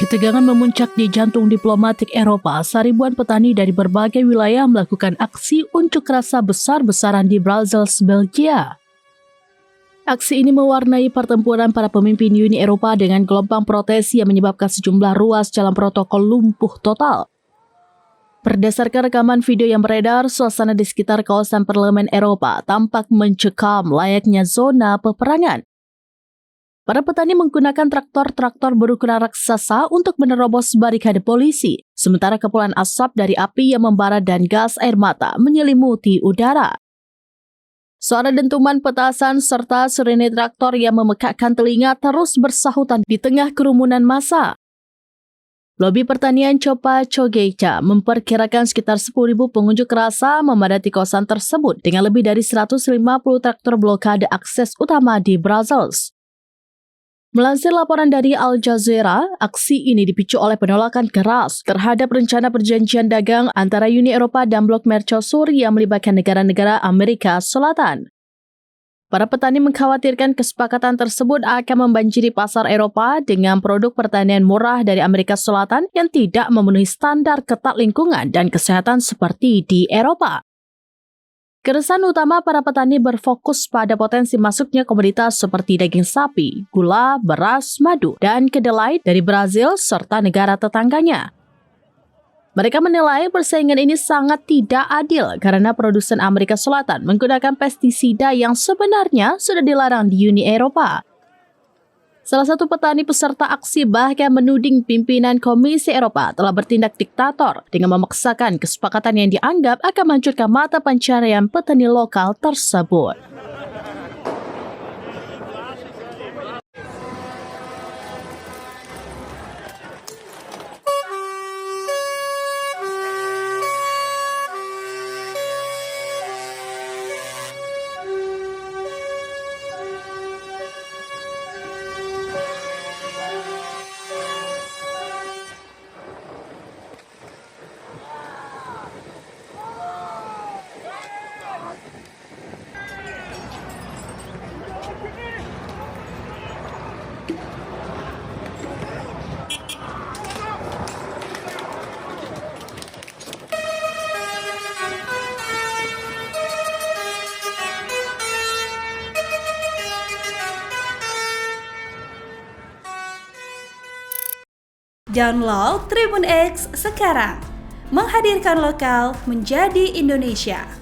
Ketegangan memuncak di jantung diplomatik Eropa. Ribuan petani dari berbagai wilayah melakukan aksi unjuk rasa besar-besaran di Brussels, Belgia. Aksi ini mewarnai pertempuran para pemimpin Uni Eropa dengan gelombang protes yang menyebabkan sejumlah ruas jalan protokol lumpuh total. Berdasarkan rekaman video yang beredar, suasana di sekitar kawasan Parlemen Eropa tampak mencekam layaknya zona peperangan. Para petani menggunakan traktor-traktor berukuran raksasa untuk menerobos barikade polisi, sementara kepulan asap dari api yang membara dan gas air mata menyelimuti udara. Suara dentuman petasan serta sirene traktor yang memekakkan telinga terus bersahutan di tengah kerumunan massa. Lobi pertanian Copa Cogeca memperkirakan sekitar 10.000 pengunjuk rasa memadati kawasan tersebut dengan lebih dari 150 traktor blokade akses utama di Brussels. Melansir laporan dari Al Jazeera, aksi ini dipicu oleh penolakan keras terhadap rencana perjanjian dagang antara Uni Eropa dan blok Mercosur yang melibatkan negara-negara Amerika Selatan. Para petani mengkhawatirkan kesepakatan tersebut akan membanjiri pasar Eropa dengan produk pertanian murah dari Amerika Selatan yang tidak memenuhi standar ketat lingkungan dan kesehatan seperti di Eropa. Keresahan utama para petani berfokus pada potensi masuknya komoditas seperti daging sapi, gula, beras, madu, dan kedelai dari Brazil serta negara tetangganya. Mereka menilai persaingan ini sangat tidak adil karena produsen Amerika Selatan menggunakan pestisida yang sebenarnya sudah dilarang di Uni Eropa. Salah satu petani peserta aksi bahkan menuding pimpinan Komisi Eropa telah bertindak diktator dengan memaksakan kesepakatan yang dianggap akan menghancurkan mata pencarian petani lokal tersebut. Download Tribun X sekarang, menghadirkan lokal menjadi Indonesia.